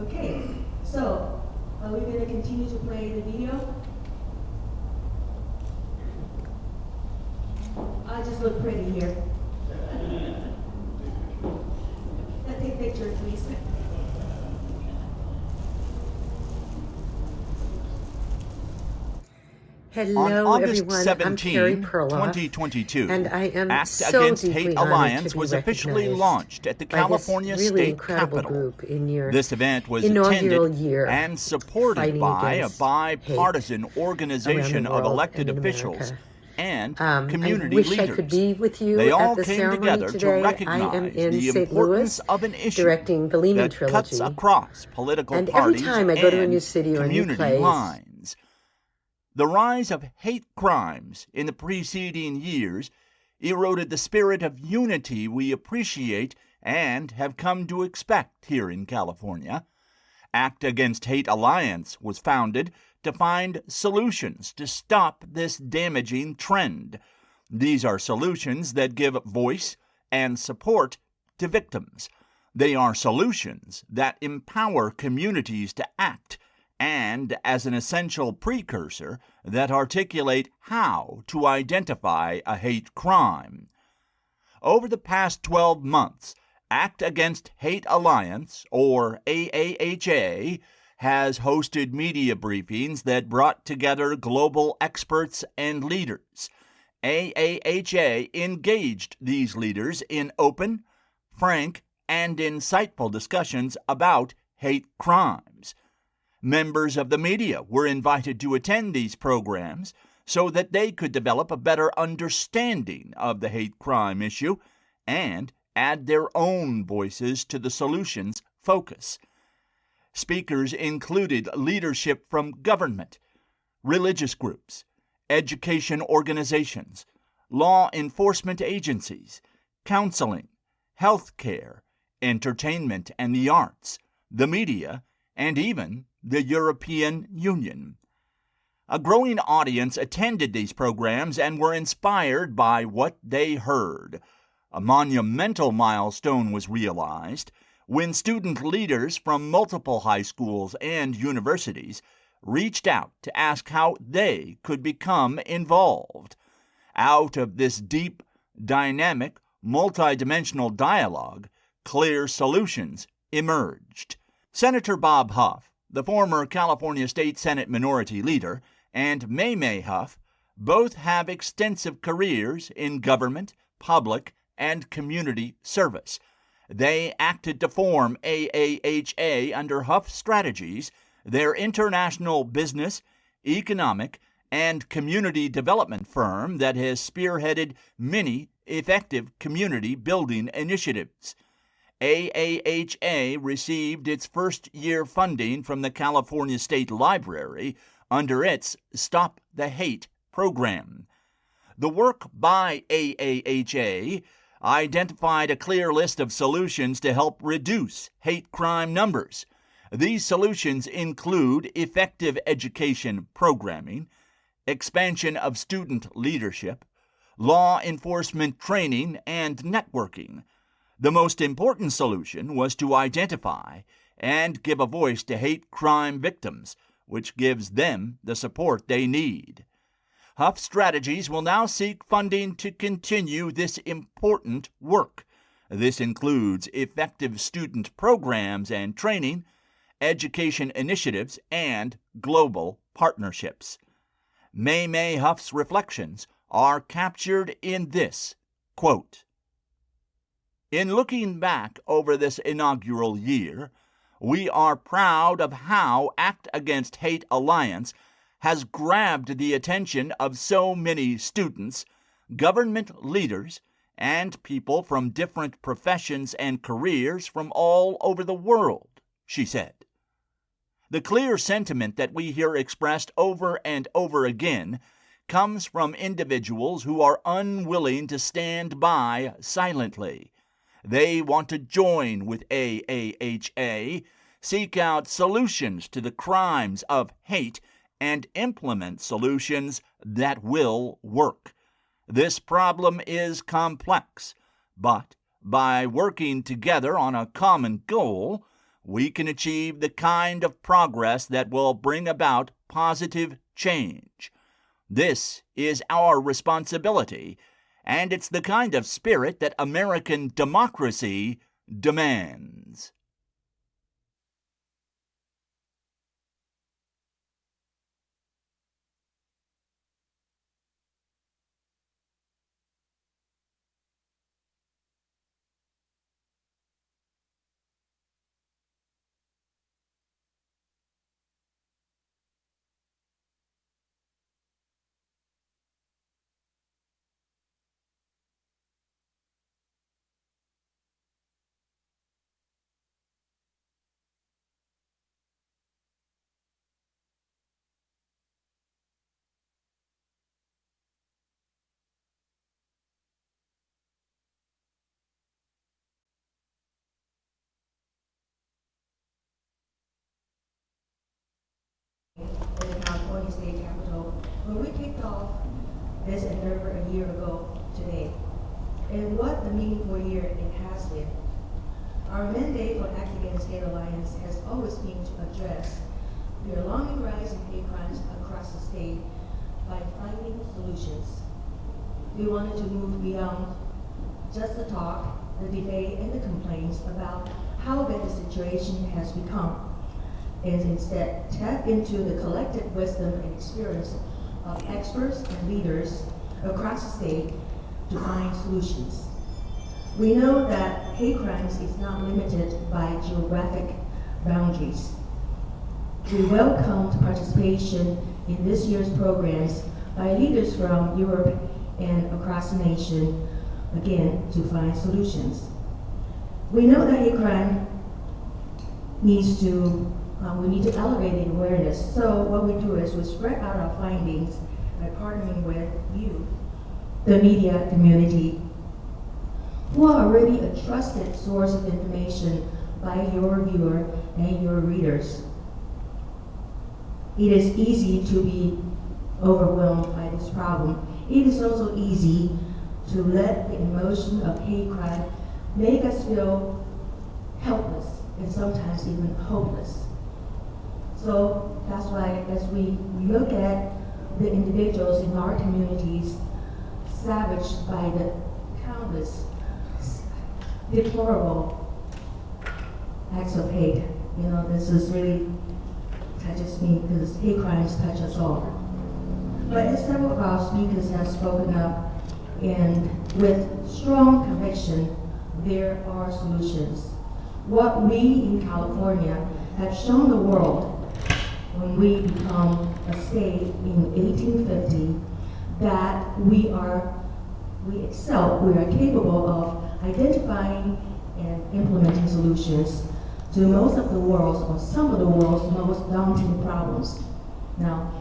Okay, so are we going to continue to play the video? I just look pretty here. Take picture, please. Hello, On August everyone. 17, I'm Carrie Perloff, 2022, and I am Act so Against deeply Hate honored Alliance to be was officially recognized launched at the by this California really State incredible Capitol. group in your This event was inaugural attended year and supported fighting by a against bipartisan hate organization around the of world elected and in officials America. and I community wish leaders. I could be with you They at all the came ceremony together to today. I am recognize in the St. importance Louis, of an issue directing the Lehman that cuts trilogy. across political And every parties time I go to a new and city or a new community place, lines. The rise of hate crimes in the preceding years eroded the spirit of unity we appreciate and have come to expect here in California. Act Against Hate Alliance was founded to find solutions to stop this damaging trend. These are solutions that give voice and support to victims. They are solutions that empower communities to act, and as an essential precursor that articulate how to identify a hate crime. Over the past 12 months, Act Against Hate Alliance, or AAHA, has hosted media briefings that brought together global experts and leaders. AAHA engaged these leaders in open, frank, and insightful discussions about hate crimes. Members of the media were invited to attend these programs so that they could develop a better understanding of the hate crime issue and add their own voices to the solutions focus. Speakers included leadership from government, religious groups, education organizations, law enforcement agencies, counseling, health care, entertainment and the arts, the media, and even the European Union. A growing audience attended these programs and were inspired by what they heard. A monumental milestone was realized when student leaders from multiple high schools and universities reached out to ask how they could become involved. Out of this deep, dynamic, multidimensional dialogue, clear solutions emerged. Senator Bob Huff, the former California State Senate Minority Leader, and May Huff both have extensive careers in government, public, and community service. They acted to form AAHA under Huff Strategies, their international business, economic, and community development firm that has spearheaded many effective community building initiatives. AAHA received its first-year funding from the California State Library under its Stop the Hate program. The work by AAHA identified a clear list of solutions to help reduce hate crime numbers. These solutions include effective education programming, expansion of student leadership, law enforcement training, and networking. The most important solution was to identify and give a voice to hate crime victims, which gives them the support they need. Huff Strategies will now seek funding to continue this important work. This includes effective student programs and training, education initiatives, and global partnerships. May Huff's reflections are captured in this quote. In looking back over this inaugural year, we are proud of how Act Against Hate Alliance has grabbed the attention of so many students, government leaders, and people from different professions and careers from all over the world, she said. The clear sentiment that we hear expressed over and over again comes from individuals who are unwilling to stand by silently. They want to join with AAHA, seek out solutions to the crimes of hate, and implement solutions that will work. This problem is complex, but by working together on a common goal, we can achieve the kind of progress that will bring about positive change. This is our responsibility, and it's the kind of spirit that American democracy demands. In the California State Capitol, when we kicked off this endeavor a year ago today. And what a meaningful year it has been. Our mandate for Act Against Hate Alliance has always been to address the alarming rise in hate crimes across the state by finding solutions. We wanted to move beyond just the talk, the debate, and the complaints about how bad the situation has become, and instead tap into the collective wisdom and experience of experts and leaders across the state to find solutions. We know that hate crimes is not limited by geographic boundaries. We welcomed participation in this year's programs by leaders from Europe and across the nation, again, to find solutions. We know that hate crime needs to we need to elevate the awareness. So what we do is we spread out our findings by partnering with you, the media community, who are already a trusted source of information by your viewer and your readers. It is easy to be overwhelmed by this problem. It is also easy to let the emotion of hate crime make us feel helpless and sometimes even hopeless. So that's why as we look at the individuals in our communities savaged by the countless deplorable acts of hate, this is really touches me because hate crimes touch us all. But as several of our speakers have spoken up, and with strong conviction, there are solutions. What we in California have shown the world when we become a state in 1850, that we excel, we are capable of identifying and implementing solutions to most of the world's, or some of the world's most daunting problems. Now,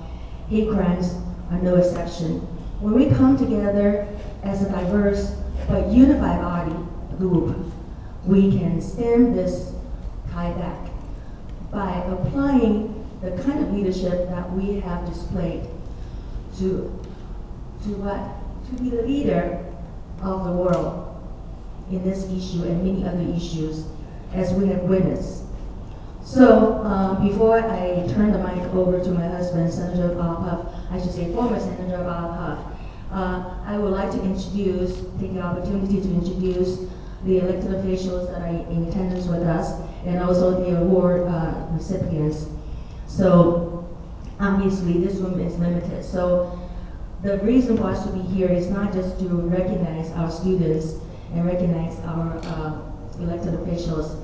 hate crimes are no exception. When we come together as a diverse but unified body group, we can stem this tide back by applying the kind of leadership that we have displayed to be the leader of the world in this issue and many other issues as we have witnessed. So before I turn the mic over to my husband, Senator Bob Huff, I should say former Senator Bob Huff, I would like to take the opportunity to introduce the elected officials that are in attendance with us, and also the award recipients. So obviously this room is limited. So the reason for us to be here is not just to recognize our students and recognize our elected officials.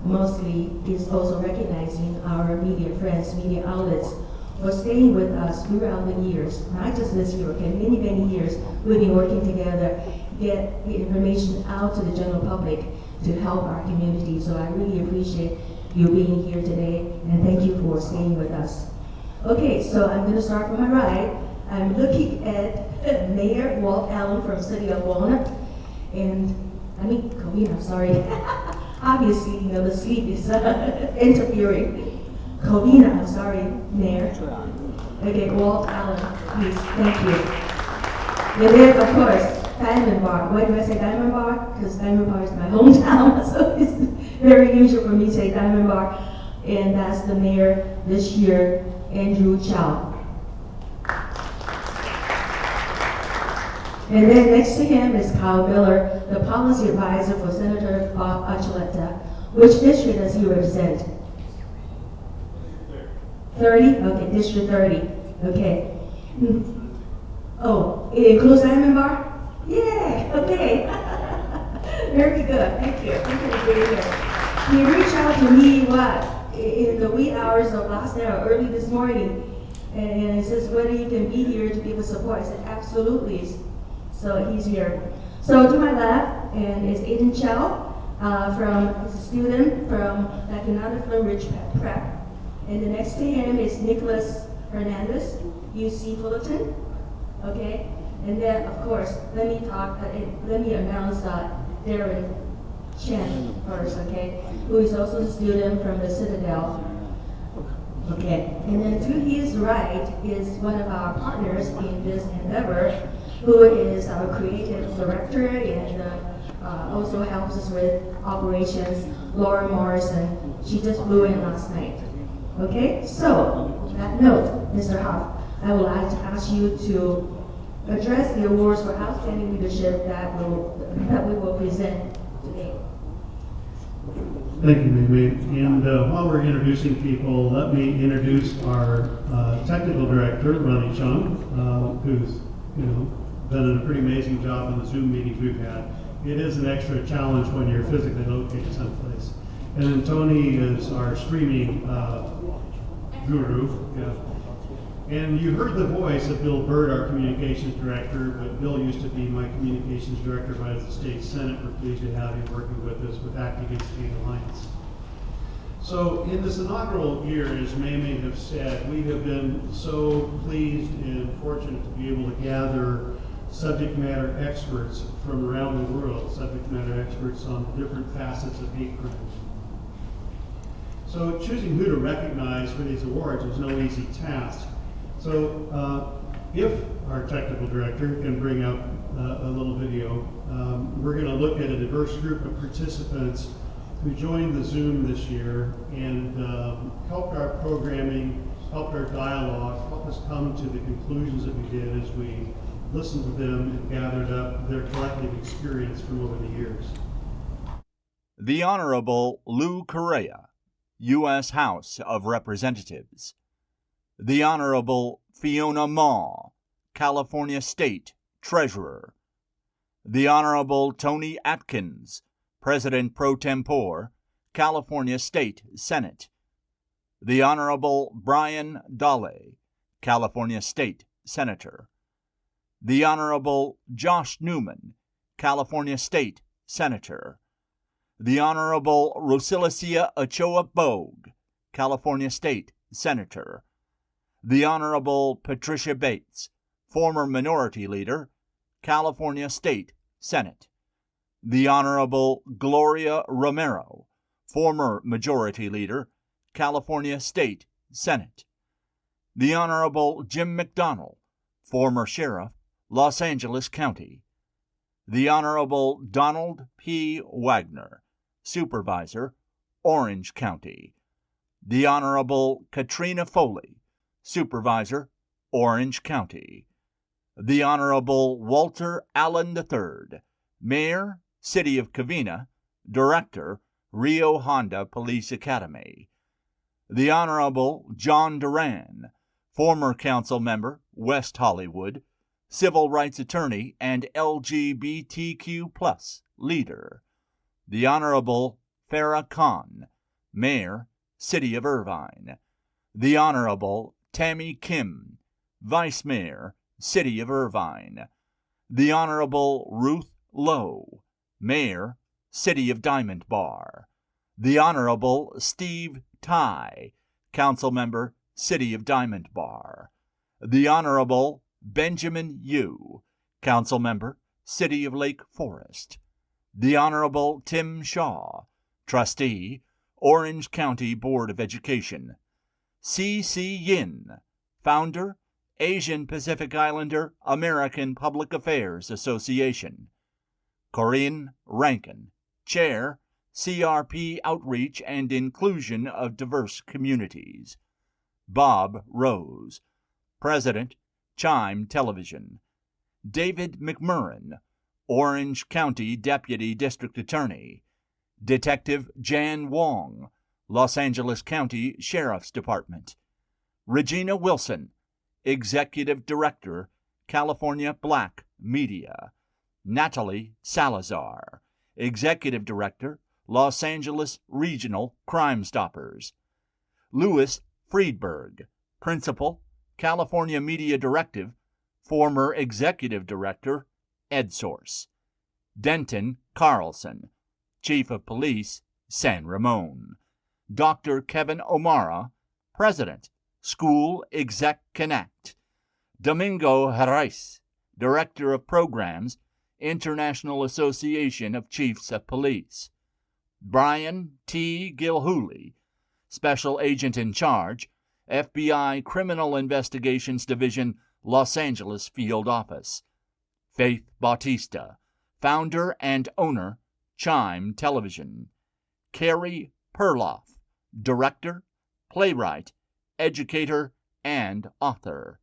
Mostly is also recognizing our media friends, media outlets, for staying with us throughout the years, not just this year, okay, many, many years. We've been working together, get the information out to the general public to help our community. So I really appreciate you being here today, and thank you for staying with us. Okay, so I'm going to start from my right. I'm looking at Mayor Walt Allen from City of Walnut, and Covina, I'm sorry. Obviously, the sleep is interfering. Covina, I'm sorry, Mayor. Okay, Walt Allen, please, thank you. And then, of course, Diamond Bar. Why do I say Diamond Bar? Because Diamond Bar is my hometown, so it's very usual for me to say Diamond Bar. And that's the mayor this year, Andrew Chow. And then next to him is Kyle Miller, the policy advisor for Senator Bob Archuleta. Which district does he represent? 30? Okay, District 30. Okay. Oh, it includes Diamond Bar? Yeah, okay. Very good, thank you. Thank you for being here. He reached out to me, in the wee hours of last night or early this morning, and he says whether you can be here to give us support. I said, absolutely. So he's here. So to my left, and is Aiden Chow, he's a student from Latinada Ridge Prep. And the next to him is Nicholas Hernandez, UC Fullerton. Okay, and then of course, let me announce Darren Chen first, okay, who is also a student from the Citadel. Okay, and then to his right is one of our partners in this endeavor, who is our creative director and also helps us with operations, Laura Morrison. She just flew in last night. Okay, so on that note, Mr. Huff, I would like to ask you to address the awards for outstanding leadership that we will present today. Thank you, Mimi. And while we're introducing people, let me introduce our technical director, Ronnie Chung, who's done a pretty amazing job on the Zoom meetings we've had. It is an extra challenge when you're physically located someplace. And then Tony is our streaming guru. Yeah. And you heard the voice of Bill Bird, our communications director, but Bill used to be my communications director by the state senate. We're pleased to have him working with us with Act Against Hate Alliance. So in this inaugural year, as Mei have said, we have been so pleased and fortunate to be able to gather subject matter experts from around the world, subject matter experts on different facets of hate crimes. So choosing who to recognize for these awards is no easy task. So if our technical director can bring up a little video, we're going to look at a diverse group of participants who joined the Zoom this year and helped our programming, helped our dialogue, helped us come to the conclusions that we did as we listened to them and gathered up their collective experience from over the years. The Honorable Lou Correa, U.S. House of Representatives. The Honorable Fiona Ma, California State Treasurer. The Honorable Tony Atkins, President pro tempore, California State Senate. The Honorable Brian Dale, California State Senator. The Honorable Josh Newman, California State Senator. The Honorable Rosilicia Ochoa Bogue, California State Senator. The Honorable Patricia Bates, former Minority Leader, California State Senate. The Honorable Gloria Romero, former Majority Leader, California State Senate. The Honorable Jim McDonnell, former Sheriff, Los Angeles County. The Honorable Donald P. Wagner, Supervisor, Orange County. The Honorable Katrina Foley, Supervisor, Orange County. The Honorable Walter Allen III, Mayor, City of Covina, Director, Rio Honda Police Academy. The Honorable John Duran, former council member, West Hollywood, civil rights attorney and LGBTQ+ leader. The Honorable Farah Khan, Mayor, City of Irvine. The Honorable Tammy Kim, Vice Mayor, City of Irvine. The Honorable Ruth Lowe, Mayor, City of Diamond Bar. The Honorable Steve Ty, Council Member, City of Diamond Bar. The Honorable Benjamin Yu, Council Member, City of Lake Forest. The Honorable Tim Shaw, Trustee, Orange County Board of Education. C.C. Yin, Founder, Asian Pacific Islander American Public Affairs Association. Corinne Rankin, Chair, CRP Outreach and Inclusion of Diverse Communities. Bob Rose, President, Chime Television. David McMurrin, Orange County Deputy District Attorney. Detective Jan Wong, Los Angeles County Sheriff's Department. Regina Wilson, Executive Director, California Black Media. Natalie Salazar, Executive Director, Los Angeles Regional Crime Stoppers. Louis Friedberg, Principal, California Media Directive, former Executive Director, EdSource. Denton Carlson, Chief of Police, San Ramon. Dr. Kevin O'Mara, President, School Exec Connect. Domingo Jerez, Director of Programs, International Association of Chiefs of Police. Brian T. Gilhooly, Special Agent in Charge, FBI Criminal Investigations Division, Los Angeles Field Office. Faith Bautista, Founder and Owner, Chime Television. Carrie Perloff, Director, Playwright, Educator, and Author.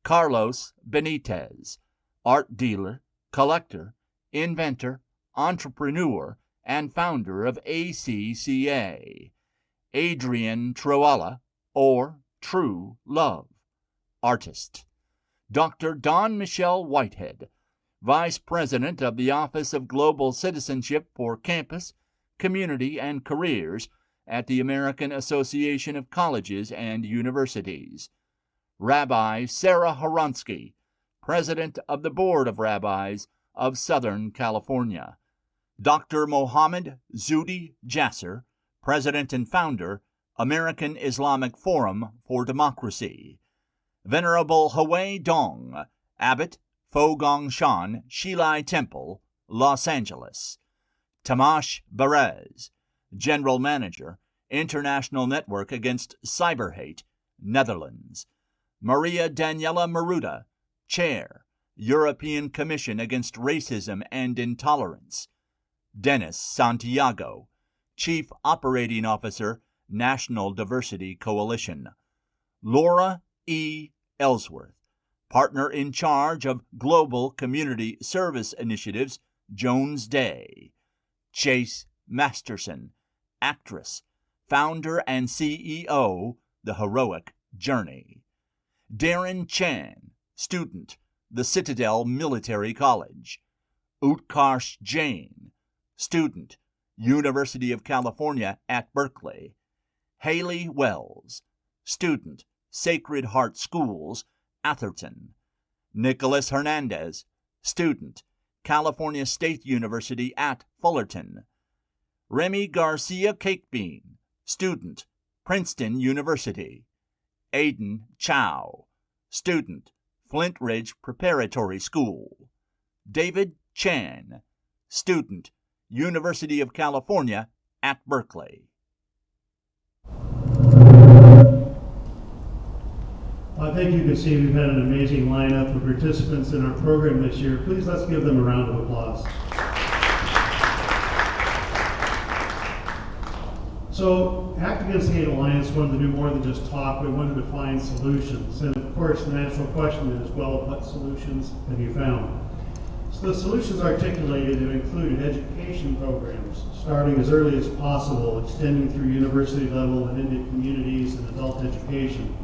Carlos Benitez, Art Dealer, Collector, Inventor, Entrepreneur, and Founder of ACCA. Adrian Troala, or True Love, Artist. Dr. Don Michelle Whitehead, Vice President of the Office of Global Citizenship for Campus, Community, and Careers at the American Association of Colleges and Universities. Rabbi Sarah Horonsky, President of the Board of Rabbis of Southern California. Dr. Mohammed Zudi Jasser, President and Founder, American Islamic Forum for Democracy. Venerable Hwee Dong, Abbot, Fo Gong Shan Shilai Temple, Los Angeles. Tamash Berez, General Manager, International Network Against Cyber Hate, Netherlands. Maria Daniela Maruda, Chair, European Commission Against Racism and Intolerance. Dennis Santiago, Chief Operating Officer, National Diversity Coalition. Laura E. Ellsworth, Partner in Charge of Global Community Service Initiatives, Jones Day. Chase Masterson, Actress, Founder and CEO, The Heroic Journey. Darren Chan, Student, The Citadel Military College. Utkarsh Jain, Student, University of California at Berkeley. Haley Wells, Student, Sacred Heart Schools, Atherton. Nicholas Hernandez, Student, California State University at Fullerton. Remy Garcia Cakebean, Student, Princeton University. Aiden Chow, Student, Flint Ridge Preparatory School. David Chan, Student, University of California at Berkeley. I think you can see we've had an amazing lineup of participants in our program this year. Please let's give them a round of applause. So, Act Against Hate Alliance wanted to do more than just talk. We wanted to find solutions. And of course, the natural question is, well, what solutions have you found? So the solutions articulated have included education programs, starting as early as possible, extending through university level and into communities and adult education.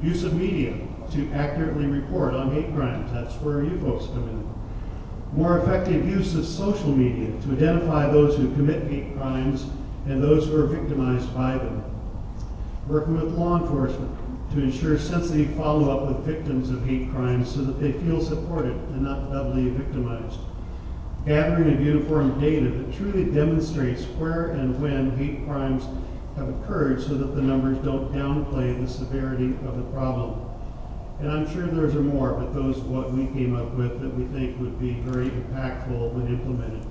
Use of media to accurately report on hate crimes. That's where you folks come in. More effective use of social media to identify those who commit hate crimes and those who are victimized by them. Working with law enforcement to ensure sensitive follow-up with victims of hate crimes so that they feel supported and not doubly victimized. Gathering of uniform data that truly demonstrates where and when hate crimes have occurred so that the numbers don't downplay the severity of the problem. And I'm sure there's more, but those are what we came up with that we think would be very impactful when implemented.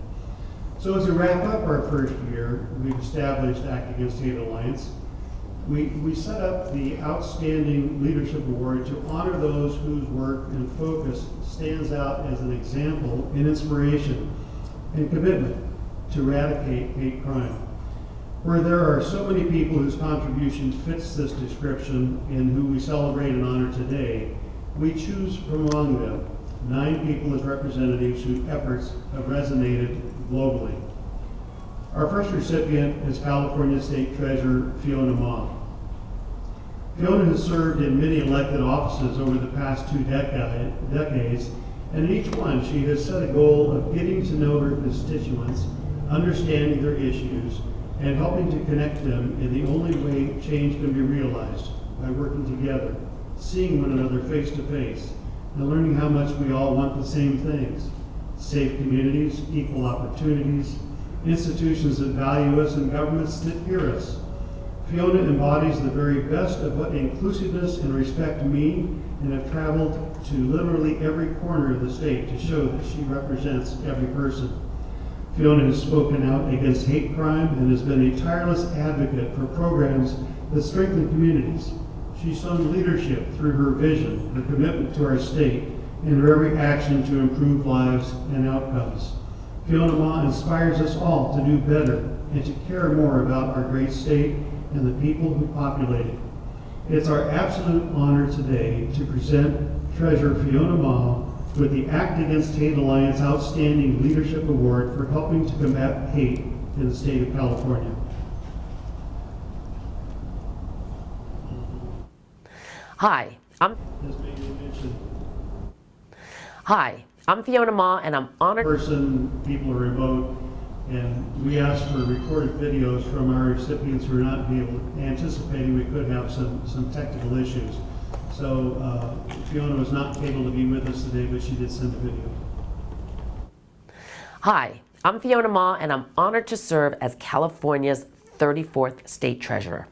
So as we wrap up our first year, we've established Act Against Hate Alliance. We set up the Outstanding Leadership Award to honor those whose work and focus stands out as an example and inspiration and commitment to eradicate hate crime. Where there are so many people whose contribution fits this description and who we celebrate and honor today, we choose from among them 9 people as representatives whose efforts have resonated globally. Our first recipient is California State Treasurer Fiona Ma. Fiona has served in many elected offices over the past 2 decades, and in each one she has set a goal of getting to know her constituents, understanding their issues, and helping to connect them in the only way change can be realized, by working together, seeing one another face to face, and learning how much we all want the same things: safe communities, equal opportunities, institutions that value us, and governments that hear us. Fiona embodies the very best of what inclusiveness and respect mean, and have traveled to literally every corner of the state to show that she represents every person. Fiona has spoken out against hate crime and has been a tireless advocate for programs that strengthen communities. She's shown leadership through her vision, her commitment to our state, and her every action to improve lives and outcomes. Fiona Ma inspires us all to do better and to care more about our great state and the people who populate it. It's our absolute honor today to present Treasurer Fiona Ma with the Act Against Hate Alliance Outstanding Leadership Award for helping to combat hate in the state of California. Hi, As Megan mentioned, I'm Fiona Ma, and I'm honored. People are remote, and we asked for recorded videos from our recipients who are not anticipating we could have some technical issues. So Fiona was not able to be with us today, but she did send a video. Hi, I'm Fiona Ma, and I'm honored to serve as California's 34th State Treasurer.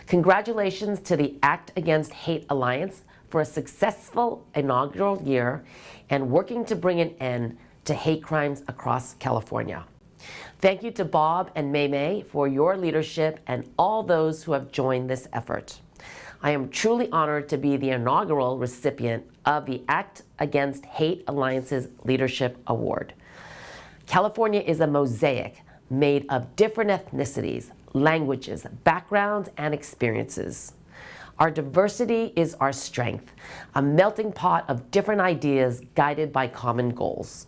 Congratulations to the Act Against Hate Alliance for a successful inaugural year and working to bring an end to hate crimes across California. Thank you to Bob and May for your leadership and all those who have joined this effort. I am truly honored to be the inaugural recipient of the Act Against Hate Alliance's Leadership Award. California is a mosaic made of different ethnicities, languages, backgrounds, and experiences. Our diversity is our strength, a melting pot of different ideas guided by common goals.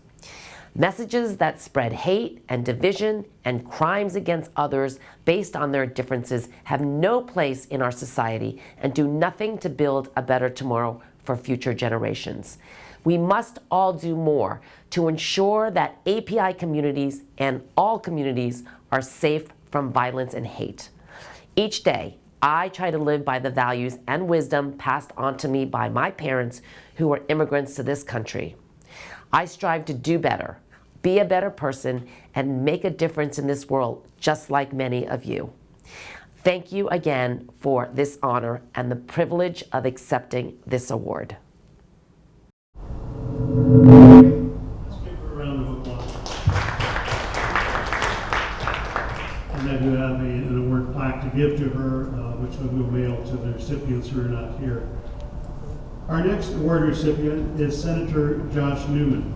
Messages that spread hate and division and crimes against others based on their differences have no place in our society and do nothing to build a better tomorrow for future generations. We must all do more to ensure that API communities and all communities are safe from violence and hate. Each day, I try to live by the values and wisdom passed on to me by my parents who were immigrants to this country. I strive to do better, be a better person, and make a difference in this world, just like many of you. Thank you again for this honor and the privilege of accepting this award. Let's give her a round of applause. And I do have an award plaque to give to her, which we will mail to the recipients who are not here. Our next award recipient is Senator Josh Newman.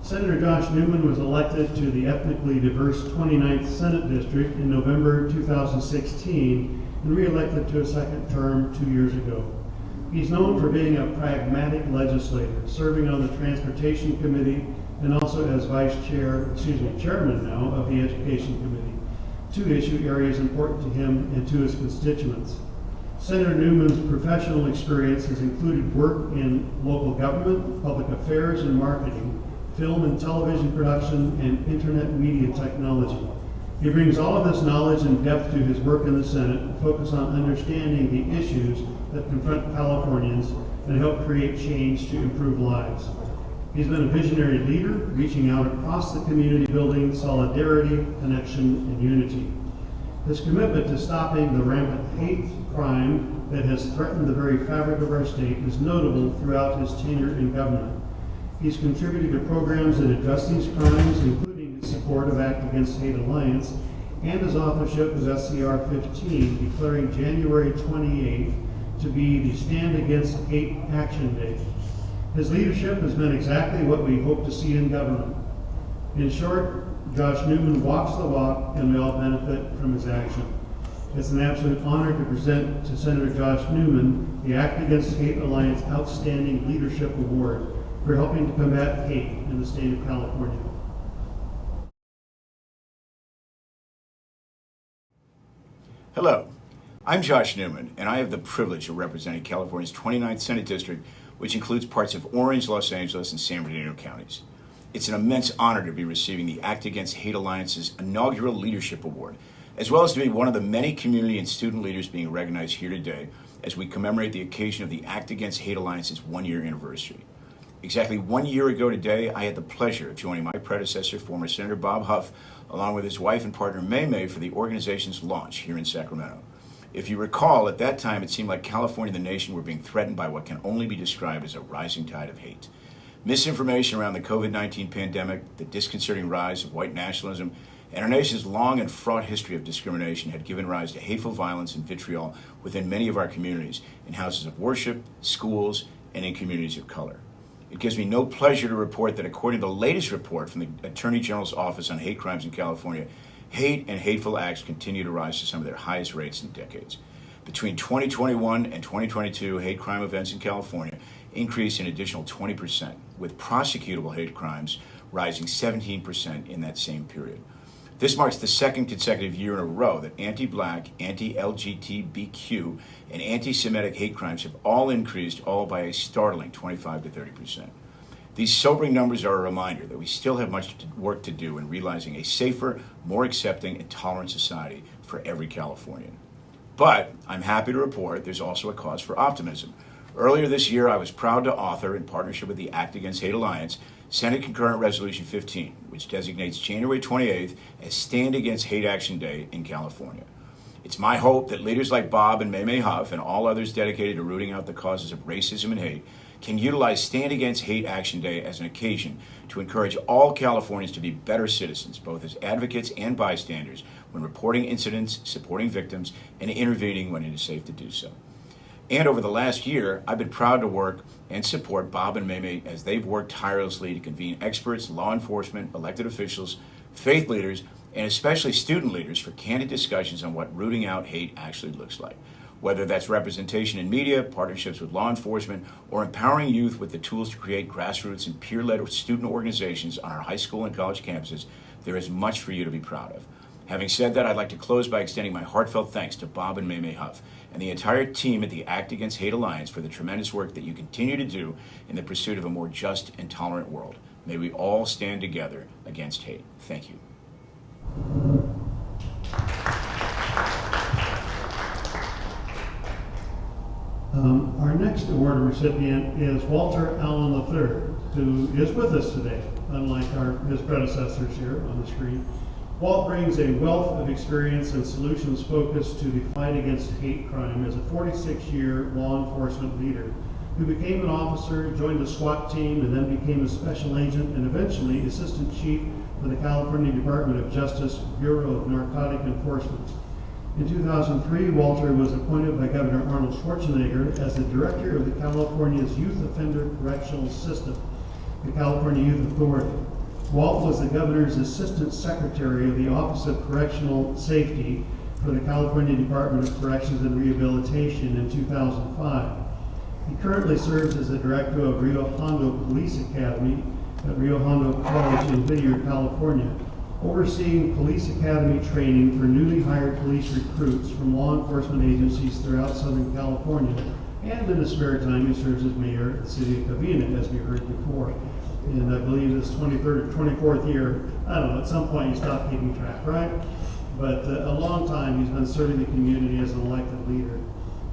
Senator Josh Newman was elected to the ethnically diverse 29th Senate District in November 2016 and re-elected to a second term 2 years ago. He's known for being a pragmatic legislator, serving on the Transportation Committee and also as chairman now of the Education Committee, 2 issue areas important to him and to his constituents. Senator Newman's professional experience has included work in local government, public affairs and marketing, film and television production, and internet media technology. He brings all of this knowledge and depth to his work in the Senate and focus on understanding the issues that confront Californians and help create change to improve lives. He's been a visionary leader, reaching out across the community, building solidarity, connection, and unity. His commitment to stopping the rampant hate crime that has threatened the very fabric of our state is notable throughout his tenure in government. He's contributed to programs that address these crimes, including his support of Act Against Hate Alliance and his authorship of SCR 15, declaring January 28th to be the Stand Against Hate Action Day. His leadership has been exactly what we hope to see in government. In short, Josh Newman walks the walk, and we all benefit from his action. It's an absolute honor to present to Senator Josh Newman the Act Against Hate Alliance Outstanding Leadership Award for helping to combat hate in the state of California. Hello, I'm Josh Newman, and I have the privilege of representing California's 29th Senate District, which includes parts of Orange, Los Angeles, and San Bernardino counties. It's an immense honor to be receiving the Act Against Hate Alliance's Inaugural Leadership Award, as well as to be one of the many community and student leaders being recognized here today as we commemorate the occasion of the Act Against Hate Alliance's one-year anniversary. Exactly 1 year ago today, I had the pleasure of joining my predecessor, former Senator Bob Huff, along with his wife and partner May May, for the organization's launch here in Sacramento. If you recall, at that time it seemed like California and the nation were being threatened by what can only be described as a rising tide of hate. Misinformation around the COVID-19 pandemic, the disconcerting rise of white nationalism, and our nation's long and fraught history of discrimination had given rise to hateful violence and vitriol within many of our communities, in houses of worship, schools, and in communities of color. It gives me no pleasure to report that according to the latest report from the Attorney General's Office on Hate Crimes in California, hate and hateful acts continue to rise to some of their highest rates in decades. Between 2021 and 2022, hate crime events in California increased an additional 20%, with prosecutable hate crimes rising 17% in that same period. This marks the second consecutive year in a row that anti-Black, anti-LGBTQ, and anti-Semitic hate crimes have all increased, all by a startling 25 to 30%. These sobering numbers are a reminder that we still have much work to do in realizing a safer, more accepting, and tolerant society for every Californian. But I'm happy to report there's also a cause for optimism. Earlier this year, I was proud to author, in partnership with the Act Against Hate Alliance, Senate Concurrent Resolution 15, which designates January 28th as Stand Against Hate Action Day in California. It's my hope that leaders like Bob and May May Huff and all others dedicated to rooting out the causes of racism and hate can utilize Stand Against Hate Action Day as an occasion to encourage all Californians to be better citizens, both as advocates and bystanders, when reporting incidents, supporting victims, and intervening when it is safe to do so. And over the last year, I've been proud to work and support Bob and May May as they've worked tirelessly to convene experts, law enforcement, elected officials, faith leaders, and especially student leaders for candid discussions on what rooting out hate actually looks like. Whether that's representation in media, partnerships with law enforcement, or empowering youth with the tools to create grassroots and peer-led student organizations on our high school and college campuses, there is much for you to be proud of. Having said that, I'd like to close by extending my heartfelt thanks to Bob and May May Huff and the entire team at the Act Against Hate Alliance for the tremendous work that you continue to do in the pursuit of a more just and tolerant world. May we all stand together against hate. Thank you. Our next award recipient is Walter Allen III, who is with us today, unlike his predecessors here on the screen. Walt brings a wealth of experience and solutions focused to the fight against hate crime as a 46-year law enforcement leader who became an officer, joined the SWAT team, and then became a special agent and eventually assistant chief for the California Department of Justice Bureau of Narcotic Enforcement. In 2003, Walter was appointed by Governor Arnold Schwarzenegger as the director of the California's Youth Offender Correctional System, the California Youth Authority. Walt was the governor's assistant secretary of the Office of Correctional Safety for the California Department of Corrections and Rehabilitation in 2005. He currently serves as the director of Rio Hondo Police Academy at Rio Hondo College in Whittier, California, overseeing police academy training for newly hired police recruits from law enforcement agencies throughout Southern California. And in his spare time, he serves as mayor of the city of Covina, as we heard before. And I believe this 23rd or 24th year, I don't know, at some point you stop keeping track, right? But a long time he's been serving the community as an elected leader.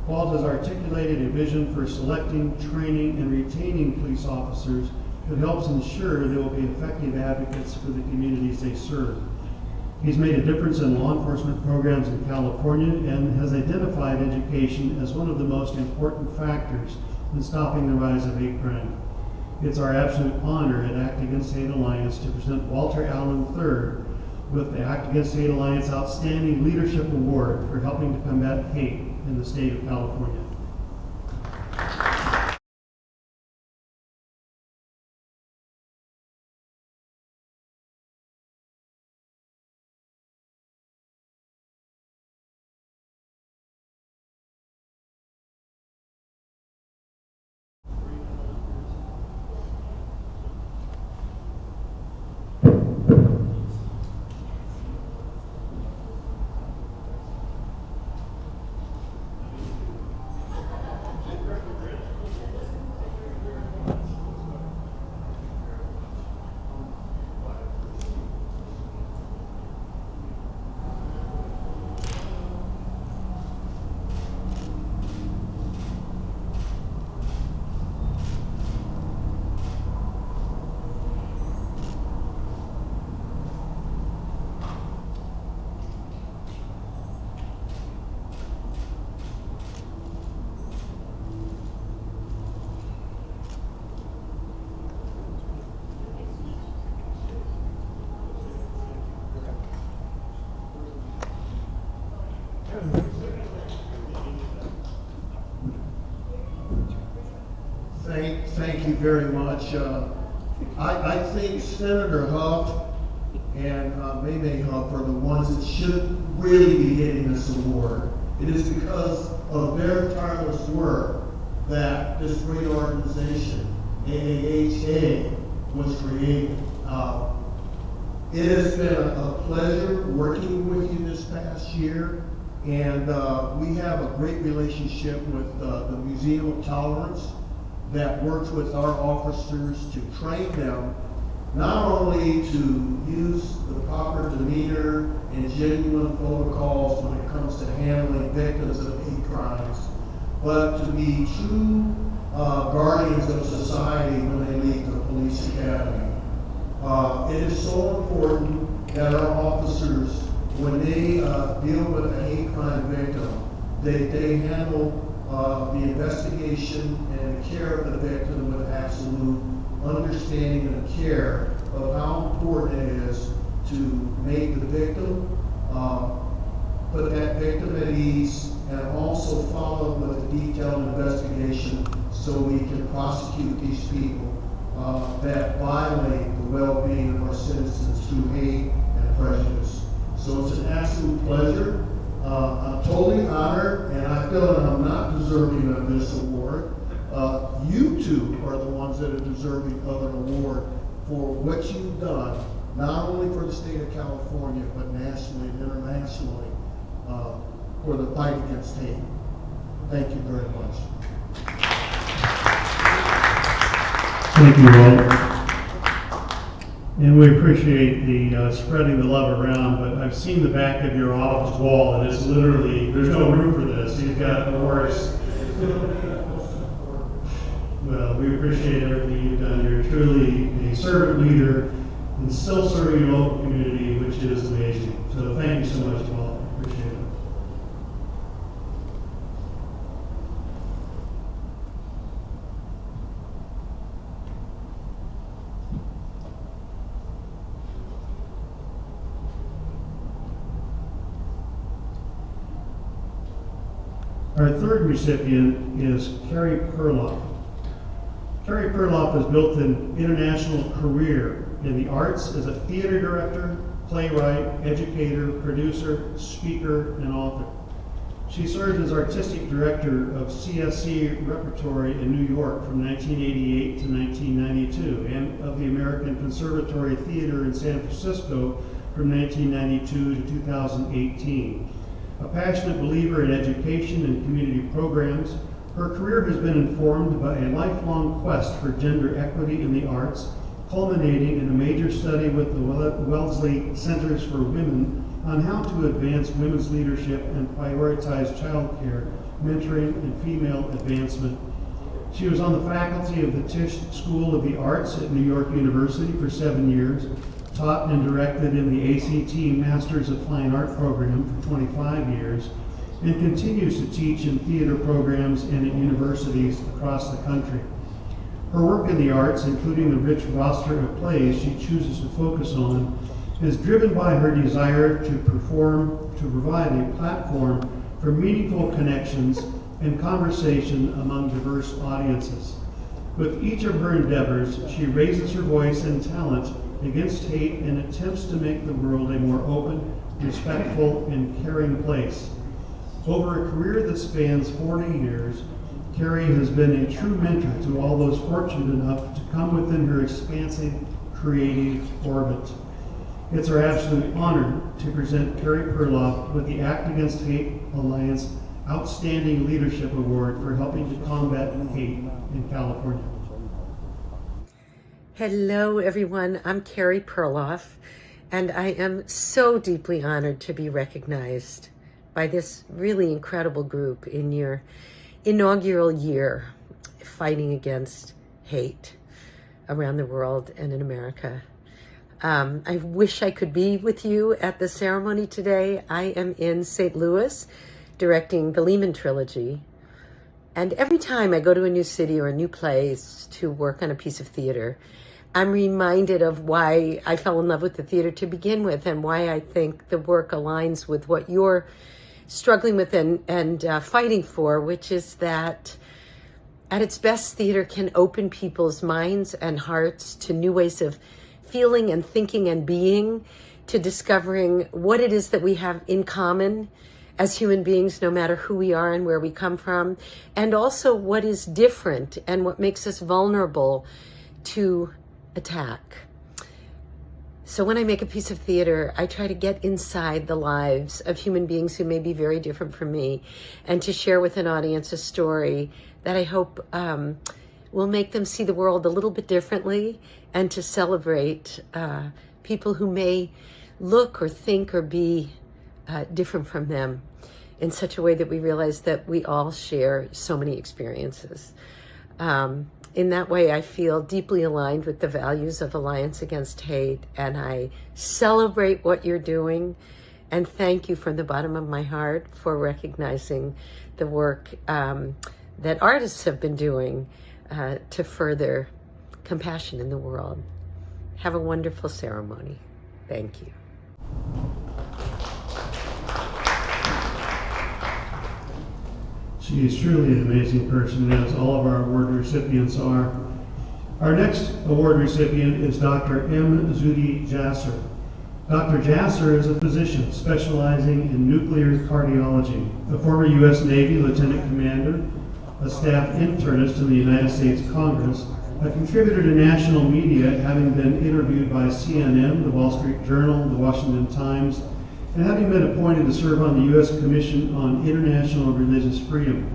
Walt has articulated a vision for selecting, training, and retaining police officers that helps ensure they will be effective advocates for the communities they serve. He's made a difference in law enforcement programs in California and has identified education as one of the most important factors in stopping the rise of hate crime. It's our absolute honor at Act Against Hate Alliance to present Walter Allen III with the Act Against Hate Alliance Outstanding Leadership Award for helping to combat hate in the state of California. Thank you very much. I think Senator Huff and May Huff are the ones that should really be getting this award. It is because of their tireless work that this great organization, AAHA, was created. It has been a pleasure working with you this past year, and we have a great relationship with the Museum of Tolerance that works with our officers to train them not only to use the proper demeanor and genuine protocols when it comes to handling victims of hate crimes, but to be true guardians of society when they leave the police academy. It is so important that our officers, when they deal with a hate crime victim, they handle the investigation and the care of the victim with absolute understanding and care of how important it is to make the victim, put that victim at ease, and also follow with a detailed investigation so we can prosecute these people that violate the well-being of our citizens through hate and prejudice. So it's an absolute pleasure. I'm totally honored, and I feel that I'm not deserving of this award. You two are the ones that are deserving of an award for what you've done, not only for the state of California, but nationally and internationally, for the fight against hate. Thank you very much. Thank you all. And we appreciate the spreading the love around, but I've seen the back of your office wall, and it's literally, there's no room for this. You've got awards. Well, we appreciate everything you've done. You're truly a servant leader and still serving your local community, which is amazing. So thank you so much, Paul. Appreciate it. Our third recipient is Carrie Perloff. Carrie Perloff has built an international career in the arts as a theater director, playwright, educator, producer, speaker, and author. She served as artistic director of CSC Repertory in New York from 1988 to 1992, and of the American Conservatory Theater in San Francisco from 1992 to 2018. A passionate believer in education and community programs, her career has been informed by a lifelong quest for gender equity in the arts, culminating in a major study with the Wellesley Centers for Women on how to advance women's leadership and prioritize child care, mentoring, and female advancement. She was on the faculty of the Tisch School of the Arts at New York University for 7 years, taught and directed in the ACT Masters of Fine Art program for 25 years, and continues to teach in theater programs and at universities across the country. Her work in the arts, including the rich roster of plays she chooses to focus on, is driven by her desire to provide a platform for meaningful connections and conversation among diverse audiences. With each of her endeavors, she raises her voice and talent against hate and attempts to make the world a more open, respectful, and caring place. Over a career that spans 40 years, Carrie has been a true mentor to all those fortunate enough to come within her expansive, creative orbit. It's our absolute honor to present Carrie Perloff with the Act Against Hate Alliance Outstanding Leadership Award for helping to combat hate in California. Hello, everyone. I'm Carrie Perloff, and I am so deeply honored to be recognized by this really incredible group in your inaugural year fighting against hate around the world and in America. I wish I could be with you at the ceremony today. I am in St. Louis directing the Lehman Trilogy. And every time I go to a new city or a new place to work on a piece of theater, I'm reminded of why I fell in love with the theater to begin with and why I think the work aligns with what you're struggling with and fighting for, which is that at its best, theater can open people's minds and hearts to new ways of feeling and thinking and being, to discovering what it is that we have in common as human beings, no matter who we are and where we come from, and also what is different and what makes us vulnerable to attack. So when I make a piece of theater, I try to get inside the lives of human beings who may be very different from me and to share with an audience a story that I hope will make them see the world a little bit differently and to celebrate people who may look or think or be different from them in such a way that we realize that we all share so many experiences. In that way, I feel deeply aligned with the values of Alliance Against Hate, and I celebrate what you're doing and thank you from the bottom of my heart for recognizing the work that artists have been doing to further compassion in the world. Have a wonderful ceremony. Thank you. She is truly an amazing person, as all of our award recipients are. Our next award recipient is Dr. M. Zuhdi Jasser. Dr. Jasser is a physician specializing in nuclear cardiology, a former U.S. Navy lieutenant commander, a staff internist in the United States Congress, a contributor to national media, having been interviewed by CNN, the Wall Street Journal, the Washington Times, and having been appointed to serve on the U.S. Commission on International Religious Freedom.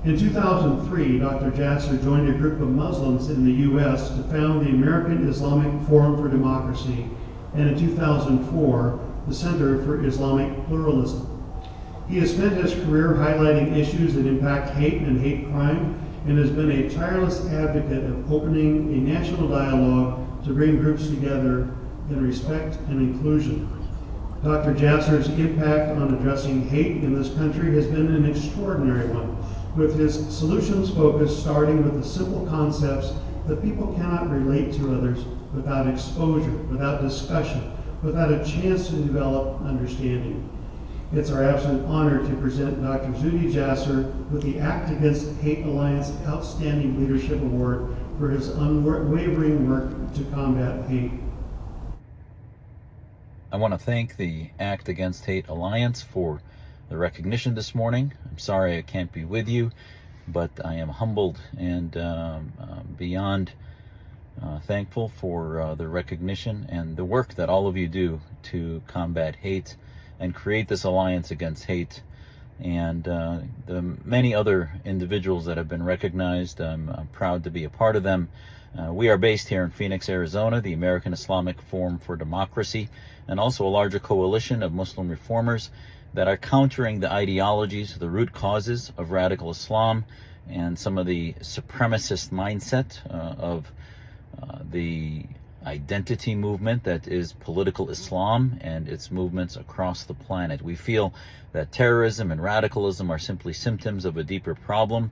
In 2003, Dr. Jasser joined a group of Muslims in the U.S. to found the American Islamic Forum for Democracy, and in 2004, the Center for Islamic Pluralism. He has spent his career highlighting issues that impact hate and hate crime, and has been a tireless advocate of opening a national dialogue to bring groups together in respect and inclusion. Dr. Jasser's impact on addressing hate in this country has been an extraordinary one, with his solutions focus starting with the simple concepts that people cannot relate to others without exposure, without discussion, without a chance to develop understanding. It's our absolute honor to present Dr. Zuhdi Jasser with the Act Against Hate Alliance Outstanding Leadership Award for his unwavering work to combat hate. I want to thank the Act Against Hate Alliance for the recognition this morning. I'm sorry I can't be with you, but I am humbled and beyond thankful for the recognition and the work that all of you do to combat hate and create this alliance against hate. And the many other individuals that have been recognized, I'm proud to be a part of them. We are based here in Phoenix, Arizona, the American Islamic Forum for Democracy, and also a larger coalition of Muslim reformers that are countering the ideologies, the root causes of radical Islam and some of the supremacist mindset of the identity movement that is political Islam and its movements across the planet. We feel that terrorism and radicalism are simply symptoms of a deeper problem,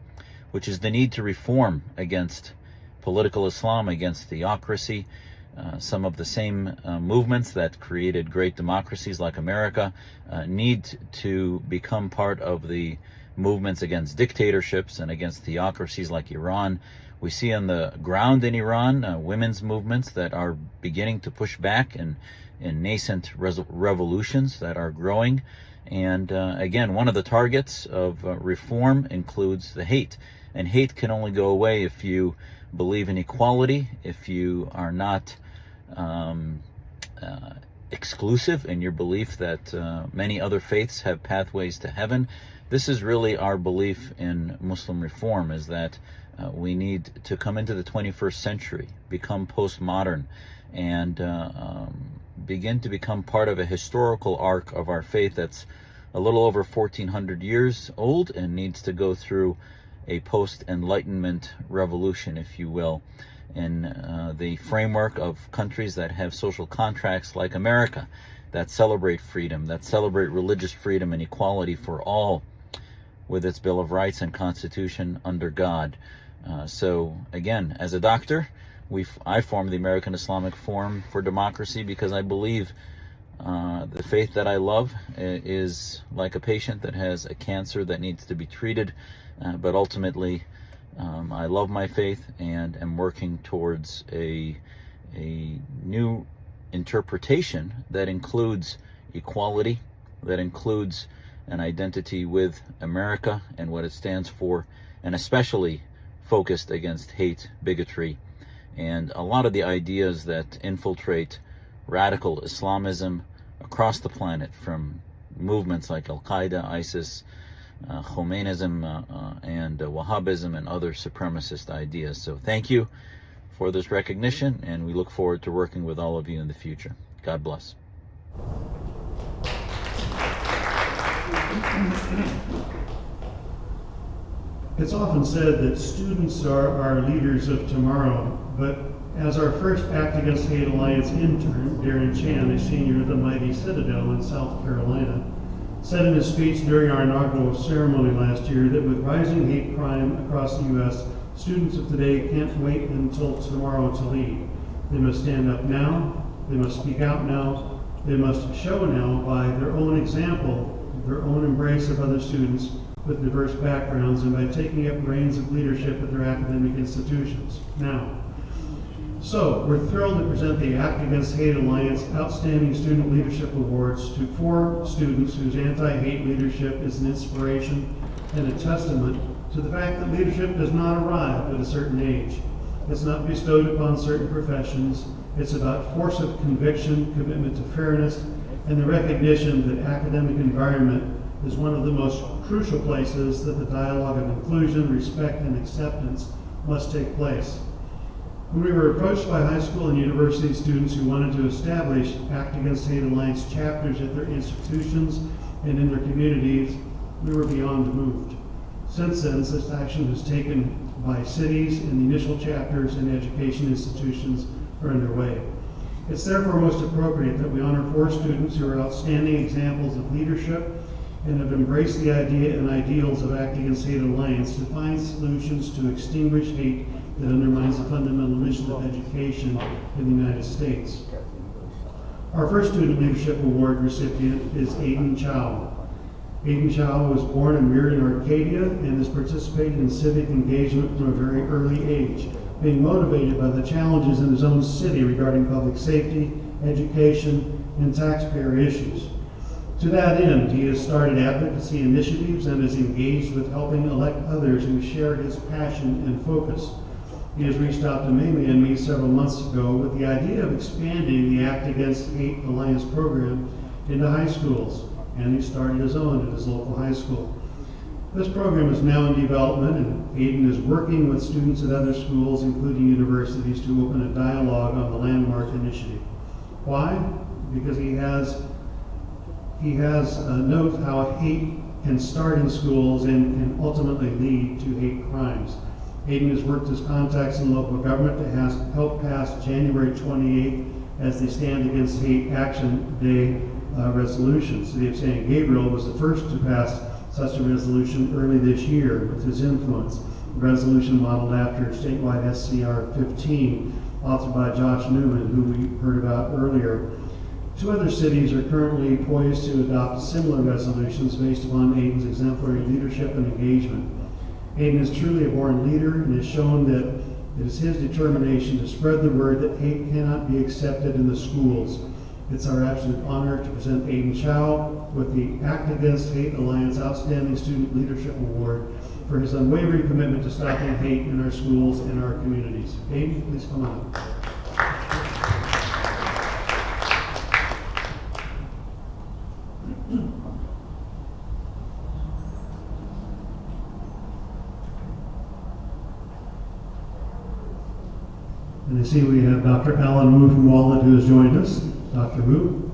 which is the need to reform against political Islam, against theocracy, some of the same movements that created great democracies like America need to become part of the movements against dictatorships and against theocracies like Iran. We see on the ground in Iran women's movements that are beginning to push back in nascent revolutions that are growing. And again, one of the targets of reform includes the hate. And hate can only go away if you believe in equality, if you are not exclusive in your belief that many other faiths have pathways to heaven. This is really our belief in Muslim reform, is that we need to come into the 21st century, become postmodern, and begin to become part of a historical arc of our faith that's a little over 1,400 years old and needs to go through a post-Enlightenment revolution, if you will, in the framework of countries that have social contracts like America, that celebrate freedom, that celebrate religious freedom and equality for all, with its Bill of Rights and Constitution under God. So again, as a doctor, I formed the American Islamic Forum for Democracy because I believe the faith that I love is like a patient that has a cancer that needs to be treated, but ultimately I love my faith and am working towards a new interpretation that includes equality, that includes an identity with America and what it stands for, and especially focused against hate, bigotry, and a lot of the ideas that infiltrate radical Islamism across the planet, from movements like Al-Qaeda, ISIS, Khomeinism, and Wahhabism, and other supremacist ideas. So thank you for this recognition, and we look forward to working with all of you in the future. God bless. It's often said that students are our leaders of tomorrow, but as our first Act Against Hate Alliance intern, Darren Chan, a senior at the mighty Citadel in South Carolina, said in his speech during our inaugural ceremony last year that with rising hate crime across the U.S., students of today can't wait until tomorrow to lead. They must stand up now, they must speak out now, they must show now by their own example, their own embrace of other students with diverse backgrounds, and by taking up reins of leadership at their academic institutions now. So, we're thrilled to present the Act Against Hate Alliance Outstanding Student Leadership Awards to 4 students whose anti-hate leadership is an inspiration and a testament to the fact that leadership does not arrive at a certain age. It's not bestowed upon certain professions. It's about force of conviction, commitment to fairness, and the recognition that academic environment is one of the most crucial places that the dialogue of inclusion, respect, and acceptance must take place. When we were approached by high school and university students who wanted to establish Act Against Hate Alliance chapters at their institutions and in their communities, we were beyond moved. Since then, such action was taken by cities, and the initial chapters and education institutions are underway. It's therefore most appropriate that we honor 4 students who are outstanding examples of leadership and have embraced the idea and ideals of Act Against Hate Alliance to find solutions to extinguish hate that undermines the fundamental mission of education in the United States. Our first Student Leadership Award recipient is Aiden Chow. Aiden Chow was born and reared in Arcadia and has participated in civic engagement from a very early age, being motivated by the challenges in his own city regarding public safety, education, and taxpayer issues. To that end, he has started advocacy initiatives and is engaged with helping elect others who share his passion and focus. He has reached out to Mamie and me several months ago with the idea of expanding the Act Against Hate Alliance program into high schools, and he started his own at his local high school. This program is now in development, and Aiden is working with students at other schools, including universities, to open a dialogue on the Landmark Initiative. Why? Because he has noted how hate can start in schools and can ultimately lead to hate crimes. Aiden has worked his contacts in local government to help pass January 28th as the Stand Against Hate Action Day resolution. City of San Gabriel was the first to pass such a resolution early this year with his influence. The resolution modeled after statewide SCR 15 authored by Josh Newman, who we heard about earlier. 2 other cities are currently poised to adopt similar resolutions based upon Aiden's exemplary leadership and engagement. Aiden is truly a born leader and has shown that it is his determination to spread the word that hate cannot be accepted in the schools. It's our absolute honor to present Aiden Chow with the Act Against Hate Alliance Outstanding Student Leadership Award for his unwavering commitment to stopping hate in our schools and our communities. Aiden, please come on up. And I see we have Dr. Alan Wu from Walnut who has joined us. Dr. Wu.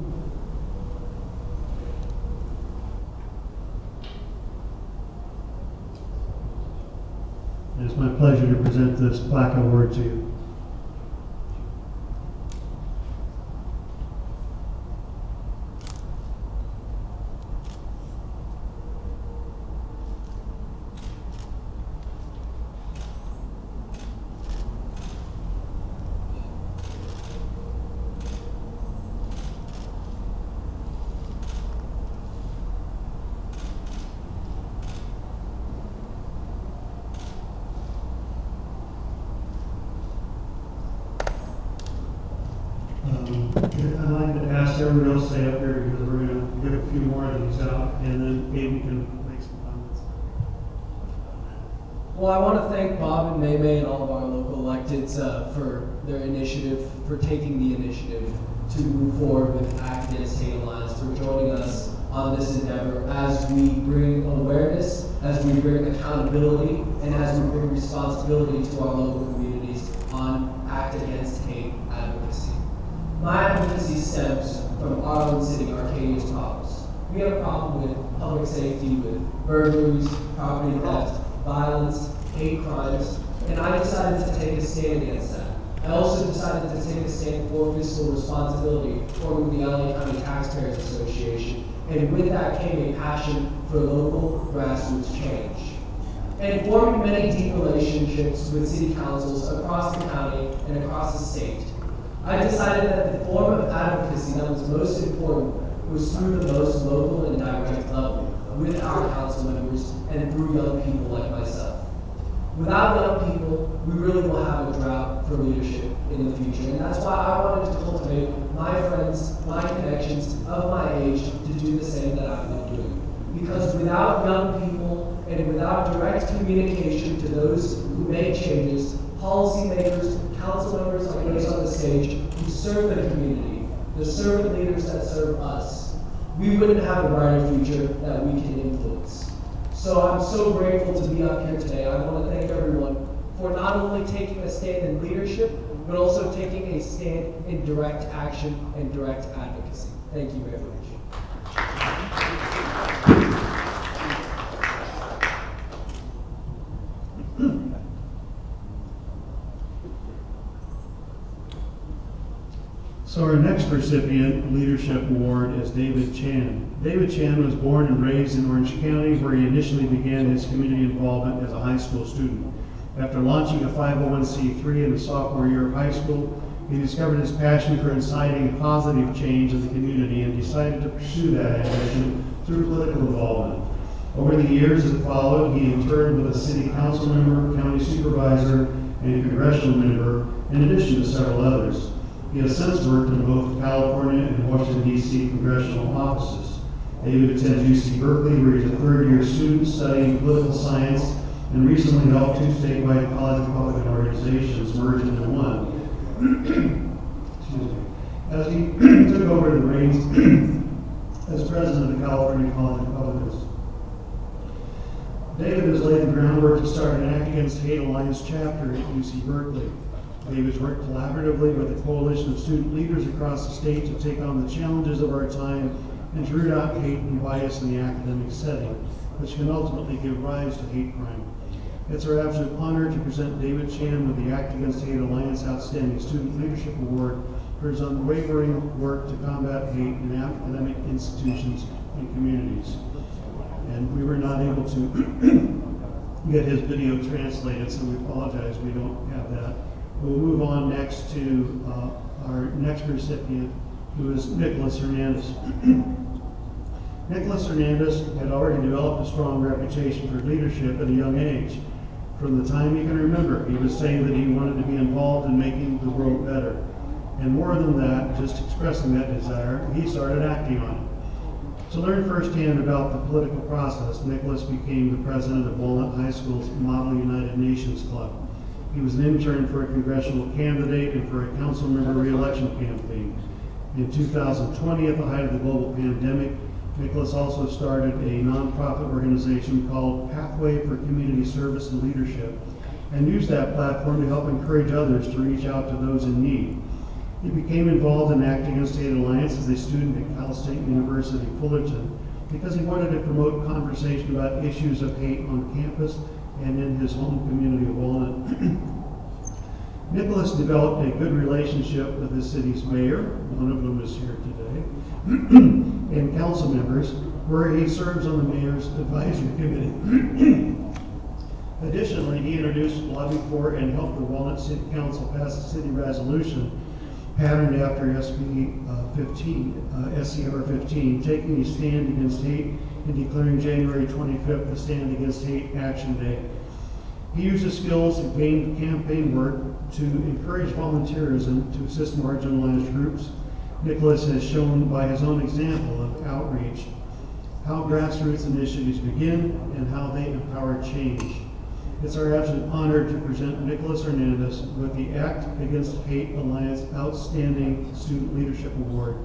It's my pleasure to present this plaque award to you. I'd like to ask everyone else to stay up here because we're going to give a few more of these out, and then Aiden can make some comments. Well, I want to thank Bob and May and all of our local electeds for their initiative, for taking the initiative to move forward with Act Against Hate Alliance, for joining us on this endeavor as we bring awareness, as we bring accountability, and as we bring responsibility to our local communities on Act Against Hate advocacy. My advocacy stems from our own city, Arcadia's problems. We have a problem with public safety, with burglaries, property theft, violence, hate crimes, and I decided to take a stand against that. I also decided to take a stand for fiscal responsibility, forming the LA County Taxpayers Association, and with that came a passion for local grassroots change. And forming many deep relationships with city councils across the county and across the state, I decided that the form of advocacy that was most important was through the most local and direct level, with our council members and through young people like myself. Without young people, we really will have a drought for leadership in the future, and that's why I wanted to cultivate my friends, my connections of my age to do the same that I've been doing. Because without young people and without direct communication to those who make changes, policymakers, council members like those on the stage who serve the community, the servant leaders that serve us, we wouldn't have a brighter future that we can influence. So I'm so grateful to be up here today. I want to thank everyone for not only taking a stand in leadership, but also taking a stand in direct action and direct advocacy. Thank you very much. So our next recipient, Leadership Award, is David Chan. David Chan was born and raised in Orange County, where he initially began his community involvement as a high school student. After launching a 501c3 in the sophomore year of high school, he discovered his passion for inciting positive change in the community and decided to pursue that ambition through political involvement. Over the years that followed, he interned with a city council member, county supervisor, and congressional member, in addition to several others. He has since worked in both California and Washington, D.C. congressional offices. David attends UC Berkeley, where he's a third-year student studying political science, and recently helped 2 statewide college Republican organizations merge into one. Excuse me. As he took over the reins as president of the California College Republicans. David has laid the groundwork to start an Act Against Hate Alliance chapter at UC Berkeley. David's worked collaboratively with a coalition of student leaders across the state to take on the challenges of our time and to root out hate and bias in the academic setting, which can ultimately give rise to hate crime. It's our absolute honor to present David Chan with the Act Against Hate Alliance Outstanding Student Leadership Award for his unwavering work to combat hate in academic institutions and communities. And we were not able to get his video translated, so we apologize we don't have that We'll move on next to our next recipient, who is Nicholas Hernandez. Nicholas Hernandez had already developed a strong reputation for leadership at a young age. From the time he can remember, he was saying that he wanted to be involved in making the world better. And more than that, just expressing that desire, he started acting on it. To learn firsthand about the political process, Nicholas became the president of Walnut High School's Model United Nations Club. He was an intern for a congressional candidate and for a council member re-election campaign. In 2020, at the height of the global pandemic, Nicholas also started a nonprofit organization called Pathway for Community Service and Leadership, and used that platform to help encourage others to reach out to those in need. He became involved in Act Against Hate Alliance as a student at Cal State University, Fullerton, because he wanted to promote conversation about issues of hate on campus and in his home community of Walnut. Nicholas developed a good relationship with the city's mayor, one of them is here today, and council members, where he serves on the mayor's advisory committee. Additionally, he introduced, lobbied for, and helped the Walnut City Council pass a city resolution patterned after SCR 15, taking a stand against hate and declaring January 25th the Stand Against Hate Action Day. He used his skills and gained campaign work to encourage volunteerism to assist marginalized groups. Nicholas has shown by his own example of outreach how grassroots initiatives begin and how they empower change. It's our absolute honor to present Nicholas Hernandez with the Act Against Hate Alliance Outstanding Student Leadership Award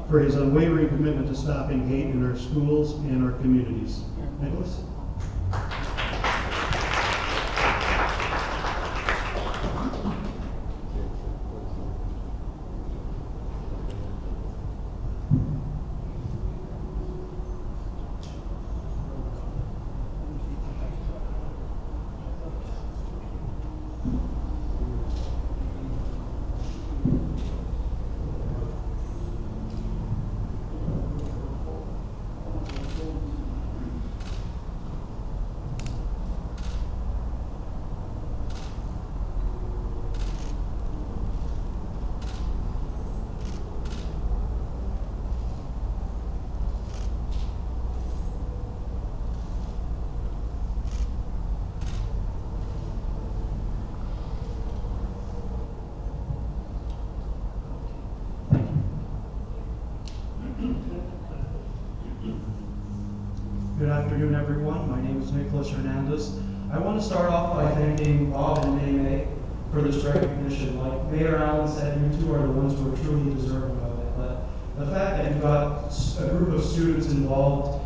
for his unwavering commitment to stopping hate in our schools and our communities. Nicholas? Good afternoon, everyone. My name is Nicholas Hernandez. I want to start off by thanking Bob and May for this recognition. Like Mayor Allen said, you two are the ones who are truly deserving of it. But the fact that you got a group of students involved,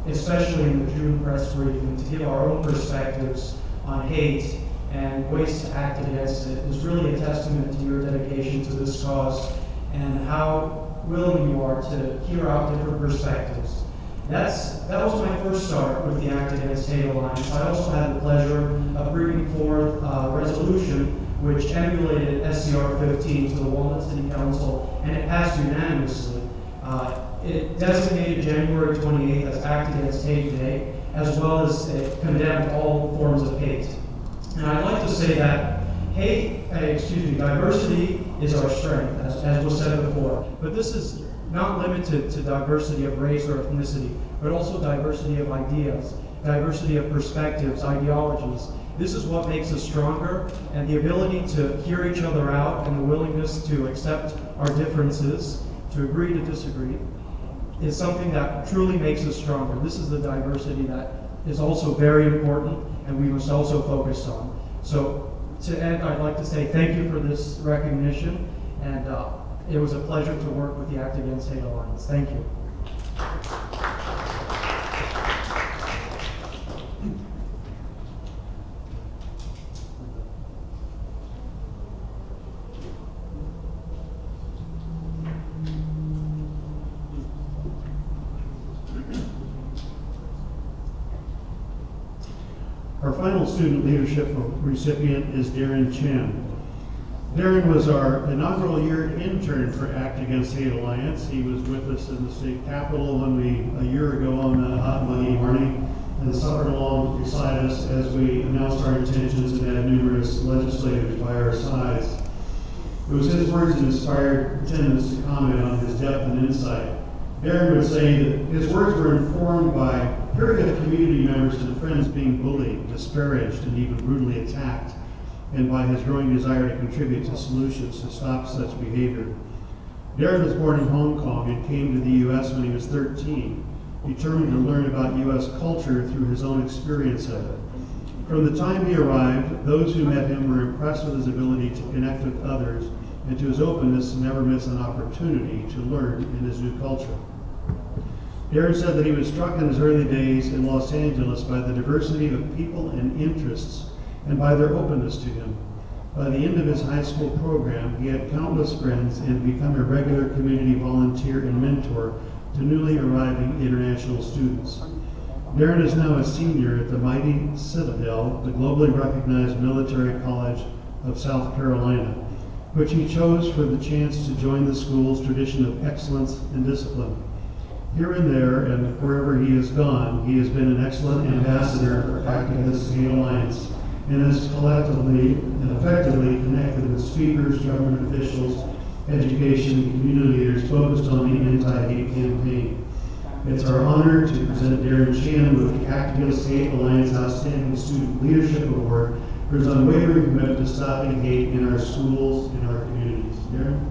especially in the June press briefing, to give our own perspectives on hate and ways to act against it is really a testament to your dedication to this cause and how willing you are to hear out different perspectives. That was my first start with the Act Against Hate Alliance. I also had the pleasure of bringing forth a resolution which emulated SCR 15 to the Walnut City Council, and it passed unanimously. It designated January 28th as Act Against Hate Day, as well as it condemned all forms of hate. And I'd like to say that diversity is our strength, as was said before. But this is not limited to diversity of race or ethnicity, but also diversity of ideas, diversity of perspectives, ideologies. This is what makes us stronger, and the ability to hear each other out and the willingness to accept our differences, to agree to disagree, is something that truly makes us stronger. This is the diversity that is also very important and we must also focus on. So to end, I'd like to say thank you for this recognition, and it was a pleasure to work with the Act Against Hate Alliance. Thank you. Our final student leadership recipient is Darren Chen. Darren was our inaugural year intern for Act Against Hate Alliance. He was with us in the state capitol a year ago on a hot muggy morning, and suffered along beside us as we announced our intentions and had numerous legislators by our sides. It was his words that inspired attendants to comment on his depth and insight. Darren would say that his words were informed by a period of community members and friends being bullied, disparaged, and even brutally attacked, and by his growing desire to contribute to solutions to stop such behavior. Darren was born in Hong Kong and came to the U.S. when he was 13, determined to learn about U.S. culture through his own experience of it. From the time he arrived, those who met him were impressed with his ability to connect with others and to his openness to never miss an opportunity to learn in his new culture. Darren said that he was struck in his early days in Los Angeles by the diversity of people and interests and by their openness to him. By the end of his high school program, he had countless friends and become a regular community volunteer and mentor to newly arriving international students. Darren is now a senior at the mighty Citadel, the globally recognized military college of South Carolina, which he chose for the chance to join the school's tradition of excellence and discipline. Here and there, and wherever he has gone, he has been an excellent ambassador for ACT Against Hate Alliance, and has collectively and effectively connected with speakers, government officials, education, and community leaders focused on the anti-hate campaign. It's our honor to present Darren Chan with the ACT Against Hate Alliance Outstanding Student Leadership Award for his unwavering commitment to stopping hate in our schools and our communities. Darren?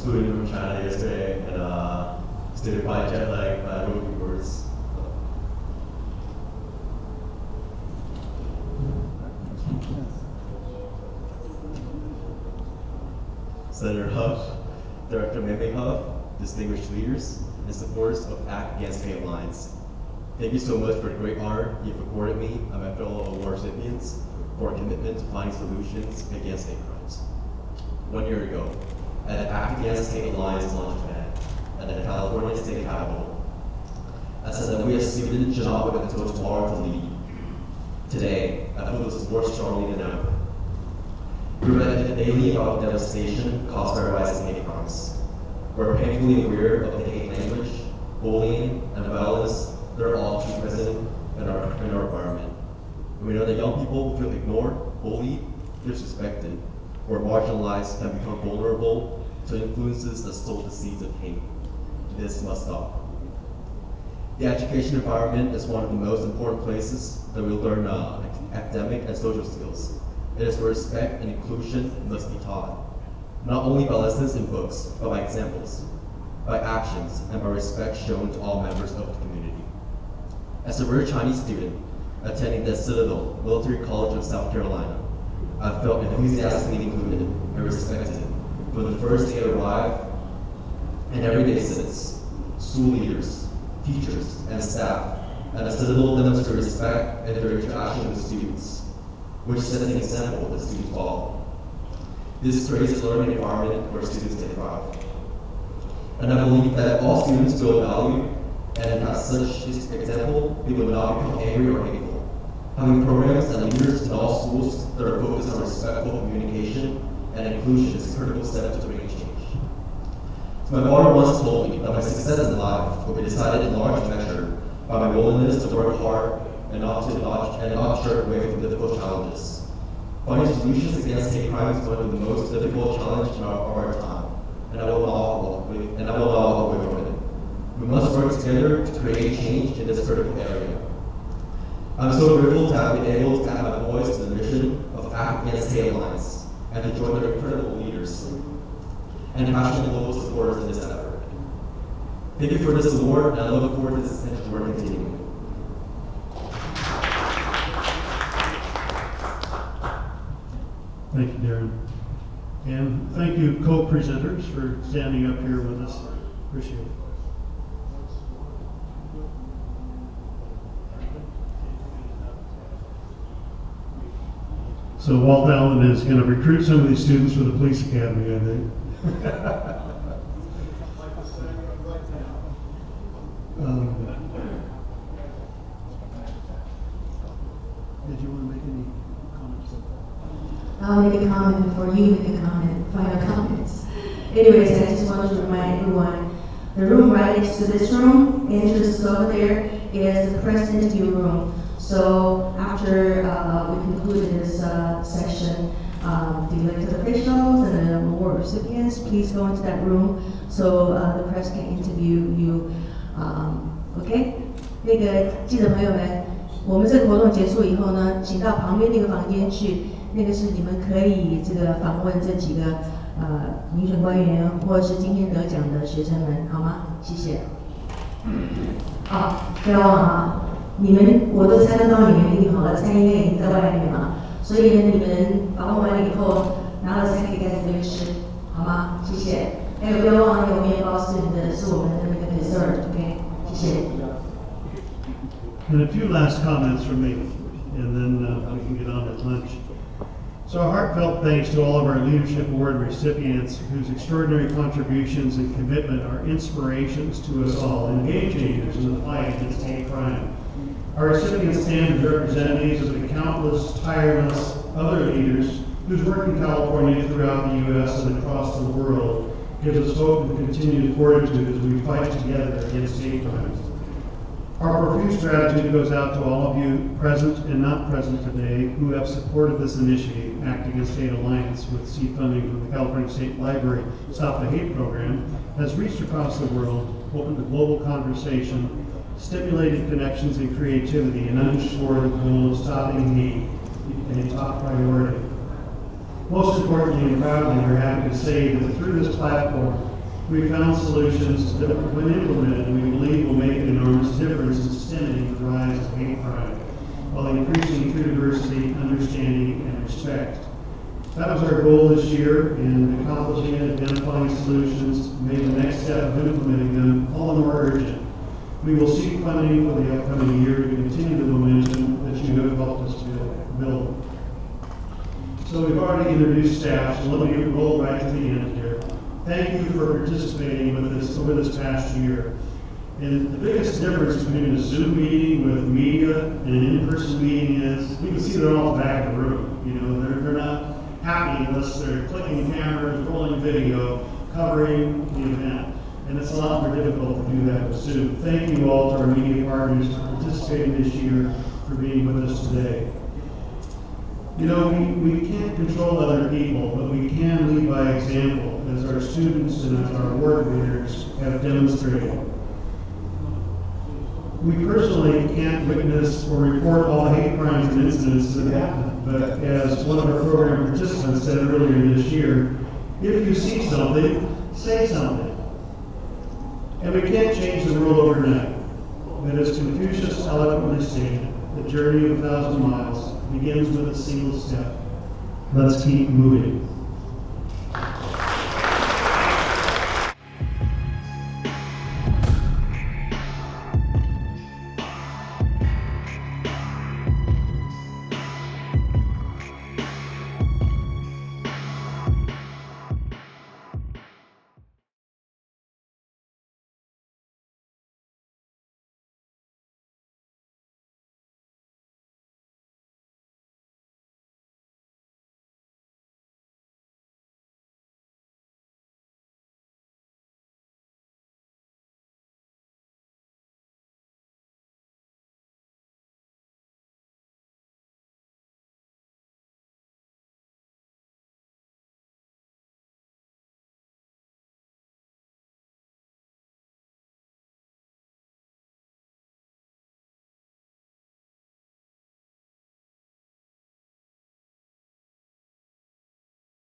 Flew in from China yesterday and stayed quite jet lag, but I wrote a few words. Senator Huff, Director Mei Huff, distinguished leaders, and supporters of ACT Against Hate Alliance. Thank you so much for the great honor you've accorded me and my fellow award recipients for a commitment to finding solutions against hate crimes. 1 year ago, at the ACT Against Hate Alliance launchpad at the California State Capitol, I said that we as students should not wait until tomorrow to lead. Today, I feel this is more strongly than ever. We read daily about devastation caused by rising hate crimes. We're painfully aware of the hate language, bullying, and violence that are all too present in our environment. And we know that young people who feel ignored, bullied, disrespected, or marginalized can become vulnerable to influences that sow the seeds of hate. This must stop. The education environment is one of the most important places that we learn academic and social skills. It is where respect and inclusion must be taught, not only by lessons in books, but by examples, by actions, and by respect shown to all members of the community. As a rare Chinese student attending the Citadel Military College of South Carolina, I felt enthusiastically included and respected from the first day I arrived, and every day since. School leaders, teachers, and staff at the Citadel demonstrate respect in their interaction with students, which sets an example that students follow. This creates a learning environment where students can thrive. And I believe that if all students feel valued and have such example, people will not become angry or hateful. Having programs and leaders in all schools that are focused on respectful communication and inclusion is a critical step to bringing change. So my father once told me that my success in life will be decided in large measure by my willingness to work hard and not shirk away from difficult challenges. Finding solutions against hate crime is one of the most difficult challenges of our time, and I will not walk away from it. We must work together to create change in this critical area. I'm so grateful to have been able to add my voice to the mission of ACT Against Hate Alliance and to join their incredible leaders. and passionate local supporters in this effort. Thank you for this award, and I look forward to this essential work continuing. Thank you, Darren. And thank you, co-presenters, for standing up here with us. Appreciate it. So Walt Allen is going to recruit some of these students for the police academy, I think. Did you want to make any comments? I'll make a comment before you make a comment, final comments. Anyways, I just wanted to remind everyone, the room right next to this room, entrance over there, is the press interview room. So after we conclude this session, the elected officials and the award recipients, please go into that room so the press can interview you. OK， 那个记者朋友们，我们这个活动结束以后呢，请到旁边那个房间去，那个是你们可以这个访问这几个民选官员或者是今天得奖的学生们，好吗？谢谢。不要忘了啊。你们我都餐都帮你们订好了，餐应该已经在外面嘛，所以呢，你们访问完了以后，拿了餐可以在这边吃，好吗？谢谢。还有不要忘了那个面包是你的，是我们的那个 dessert，OK？ 谢谢。And a few last comments from me, and then we can get on to lunch. So a heartfelt thanks to all of our Leadership Award recipients whose extraordinary contributions and commitment are inspirations to us all and game changers in the fight against hate crime. Our recipients stand as representatives of the countless, tireless other leaders whose work in California, throughout the U.S. and across the world gives us hope and continued fortitude as we fight together against hate crimes. Our profuse gratitude goes out to all of you present and not present today who have supported this initiative, Act Against Hate Alliance, with seed funding from the California State Library Stop the Hate program, has reached across the world, opened a global conversation, stimulated connections and creativity, and underscored the goal of stopping hate a top priority. Most importantly and proudly, we're happy to say that through this platform, we found solutions that, when implemented, we believe will make an enormous difference in stemming the rise of hate crime, while increasing true diversity, understanding, and respect. That was our goal this year, and accomplishing and identifying solutions made the next step of implementing them all the more urgent. We will seek funding for the upcoming year to continue the momentum that you have helped us to build. So we've already introduced staff, so let me roll right to the end here. Thank you for participating with us over this past year. And the biggest difference between a Zoom meeting with media and an in-person meeting is you can see they're all in the back of the room. You know, they're not happy unless they're clicking cameras, rolling video, covering the event. And it's a lot more difficult to do that with Zoom. Thank you all to our media partners for participating this year, for being with us today. You know, we can't control other people, but we can lead by example, as our students and as our award winners have demonstrated. We personally can't witness or report all hate crimes and incidents that happen, but as one of our program participants said earlier this year, if you see something, say something. And we can't change the world overnight, but as Confucius eloquently stated, the journey of 1,000 miles begins with a single step. Let's keep moving.